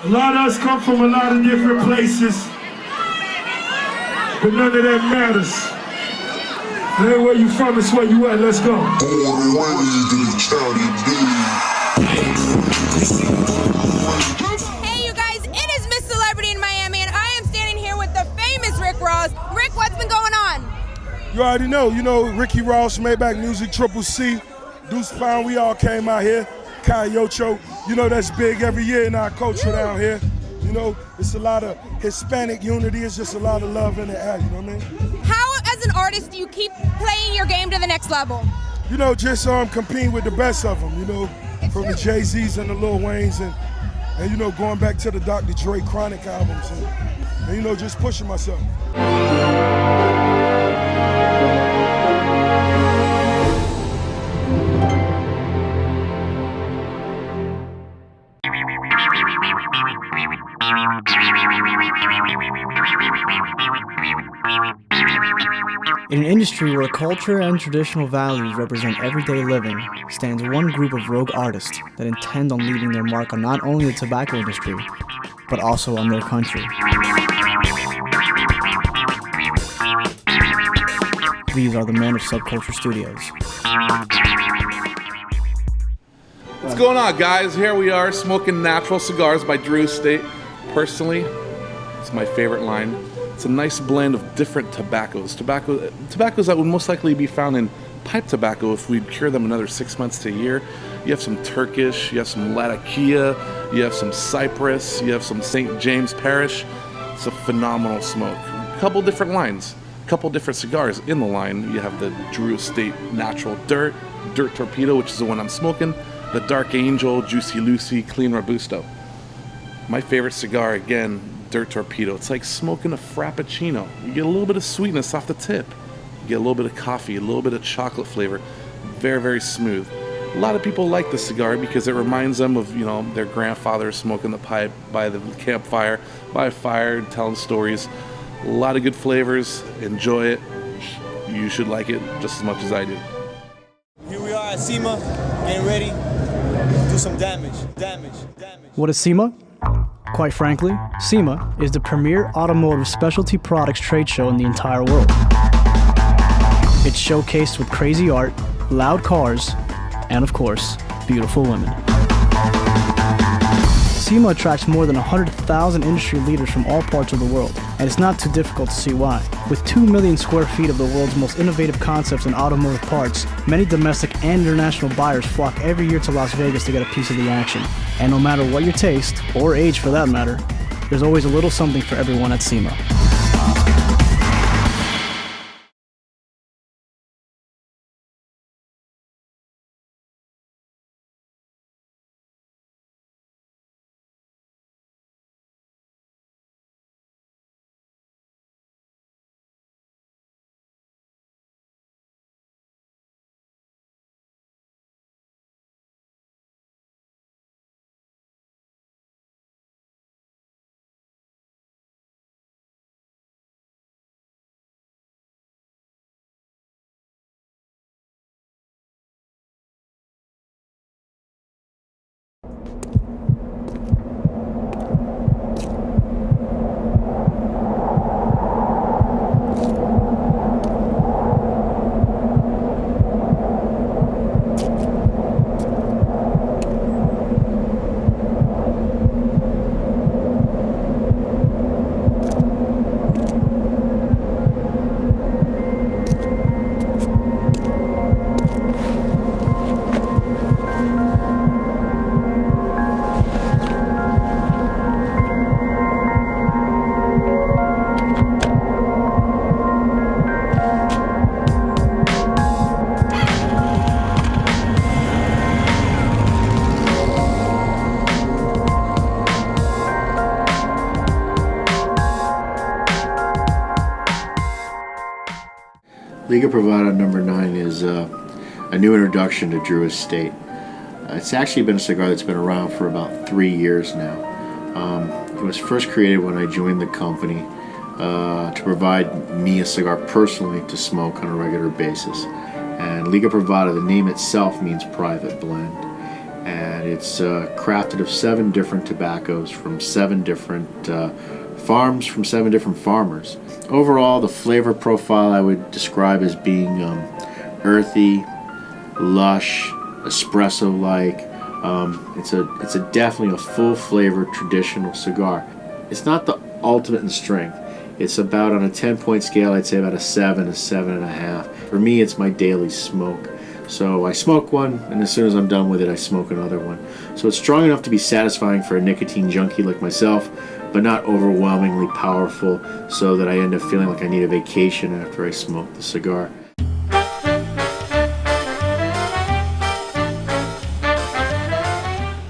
A lot of us come from a lot of different places, but none of that matters. Hey, where you from, it's where you at, let's go. Hey you guys, it is Miss Celebrity in Miami, and I am standing here with the famous Rick Ross. Rick, what's been going on? You already know, Ricky Ross, Maybach Music, Triple C, Deuce Pound, we all came out here. Kai Yocho, that's big every year in our culture down here. It's a lot of Hispanic unity, it's just a lot of love in the air, you know what I mean? How, as an artist, do you keep playing your game to the next level? Just competing with the best of them, from the Jay-Z's and the Lil Waynes and going back to the Dr. Dre Chronic albums and just pushing myself. In an industry where culture and traditional values represent everyday living, stands one group of rogue artists that intend on leaving their mark on not only the tobacco industry, but also on their country. These are the Men of Subculture Studios. What's going on, guys? Here we are smoking natural cigars by Drew Estate. Personally, it's my favorite line. It's a nice blend of different tobaccos. Tobaccos that would most likely be found in pipe tobacco if we'd cure them another 6 months to a year. You have some Turkish, you have some Latakia, you have some Cypress, you have some St. James Parish. It's a phenomenal smoke. A couple different lines, a couple different cigars in the line. You have the Drew Estate Natural Dirt Torpedo, which is the one I'm smoking, the Dark Angel, Juicy Lucy, Clean Robusto. My favorite cigar, again, Dirt Torpedo. It's like smoking a Frappuccino. You get a little bit of sweetness off the tip. You get a little bit of coffee, a little bit of chocolate flavor. Very, very smooth. A lot of people like the cigar because it reminds them of, their grandfather smoking the pipe by the campfire, by a fire, telling stories. A lot of good flavors. Enjoy it. You should like it just as much as I do. Here we are at SEMA, getting ready to do some damage. What is SEMA? Quite frankly, SEMA is the premier automotive specialty products trade show in the entire world. It's showcased with crazy art, loud cars, and of course, beautiful women. SEMA attracts more than 100,000 industry leaders from all parts of the world, and it's not too difficult to see why. With 2 million square feet of the world's most innovative concepts in automotive parts, many domestic and international buyers flock every year to Las Vegas to get a piece of the action. And no matter what your taste, or age for that matter, there's always a little something for everyone at SEMA. Liga Privada number 9 is a new introduction to Drew Estate. It's actually been a cigar that's been around for about 3 years now. It was first created when I joined the company to provide me a cigar personally to smoke on a regular basis. And Liga Privada, the name itself means private blend. and it's crafted of 7 different tobaccos from 7 different farms from 7 different farmers. Overall, the flavor profile I would describe as being earthy, lush, espresso-like. It's definitely a full-flavored traditional cigar. It's not the ultimate in strength. It's about, on a 10-point scale, I'd say about a 7, a 7.5. For me, it's my daily smoke. So I smoke one, and as soon as I'm done with it, I smoke another one. So it's strong enough to be satisfying for a nicotine junkie like myself, but not overwhelmingly powerful so that I end up feeling like I need a vacation after I smoke the cigar.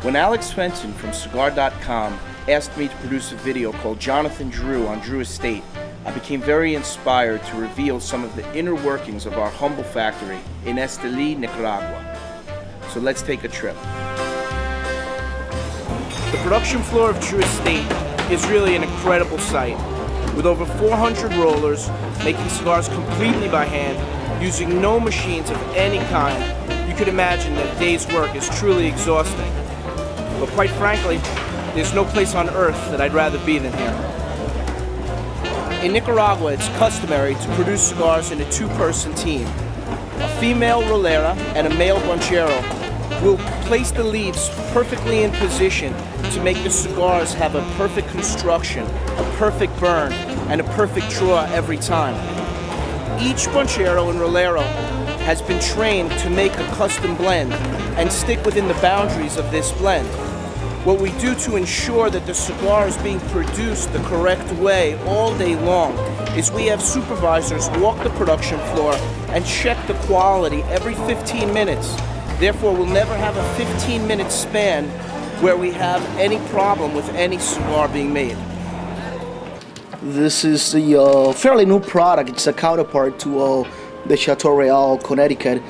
When Alex Svensson from Cigar.com asked me to produce a video called Jonathan Drew on Drew Estate, I became very inspired to reveal some of the inner workings of our humble factory in Esteli, Nicaragua. So let's take a trip. The production floor of Drew Estate is really an incredible sight, with over 400 rollers making cigars completely by hand, using no machines of any kind. You could imagine that a day's work is truly exhausting. But quite frankly, there's no place on earth that I'd rather be than here. In Nicaragua, it's customary to produce cigars in a 2-person team. A female rolera and a male bunchero will place the leaves perfectly in position to make the cigars have a perfect construction, a perfect burn, and a perfect draw every time. Each bunchero and rolero has been trained to make a custom blend and stick within the boundaries of this blend. What we do to ensure that the cigar is being produced the correct way all day long is we have supervisors walk the production floor and check the quality every 15 minutes. Therefore, we'll never have a 15-minute span where we have any problem with any cigar being made. This is a fairly new product. It's a counterpart to the Chateau Real, Connecticut.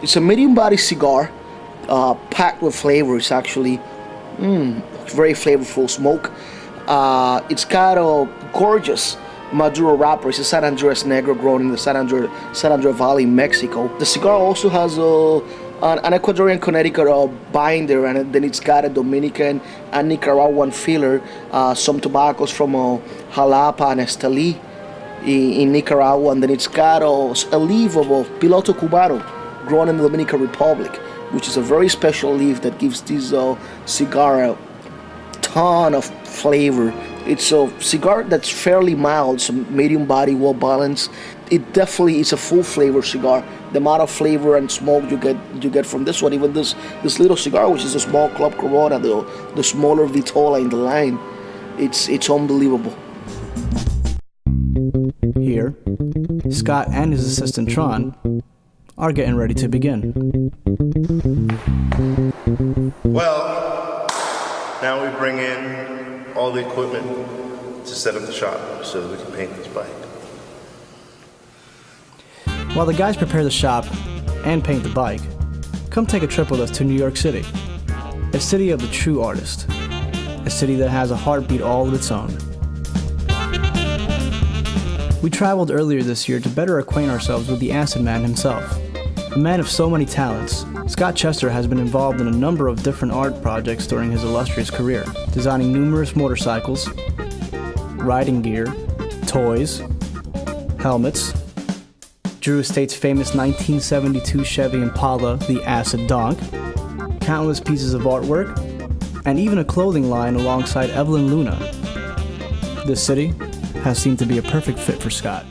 It's a medium-body cigar, packed with flavors, actually. Very flavorful smoke. It's got a gorgeous Maduro wrapper. It's a San Andres Negro grown in the San Andres Valley, Mexico. The cigar also has an Ecuadorian Connecticut binder, and then it's got a Dominican and Nicaraguan filler. Some tobaccos from Jalapa and Esteli in Nicaragua, and then it's got a leaf of a Piloto Cubano grown in the Dominican Republic, which is a very special leaf that gives this cigar a ton of flavor. It's a cigar that's fairly mild, it's a medium body, well balanced. It definitely is a full flavor cigar. The amount of flavor and smoke you get from this one, even this little cigar, which is a small Club Corona, the smaller Vitola in the line, it's unbelievable. Here, Scott and his assistant Tron are getting ready to begin. Well, now we bring in all the equipment to set up the shop so that we can paint this bike. While the guys prepare the shop and paint the bike, come take a trip with us to New York City, a city of the true artist, a city that has a heartbeat all of its own. We traveled earlier this year to better acquaint ourselves with the Acid Man himself. A man of so many talents, Scott Chester has been involved in a number of different art projects during his illustrious career, designing numerous motorcycles, riding gear, toys, helmets, Drew Estate's famous 1972 Chevy Impala, the Acid Donk, countless pieces of artwork, and even a clothing line alongside Evelyn Luna. This city has seemed to be a perfect fit for Scott.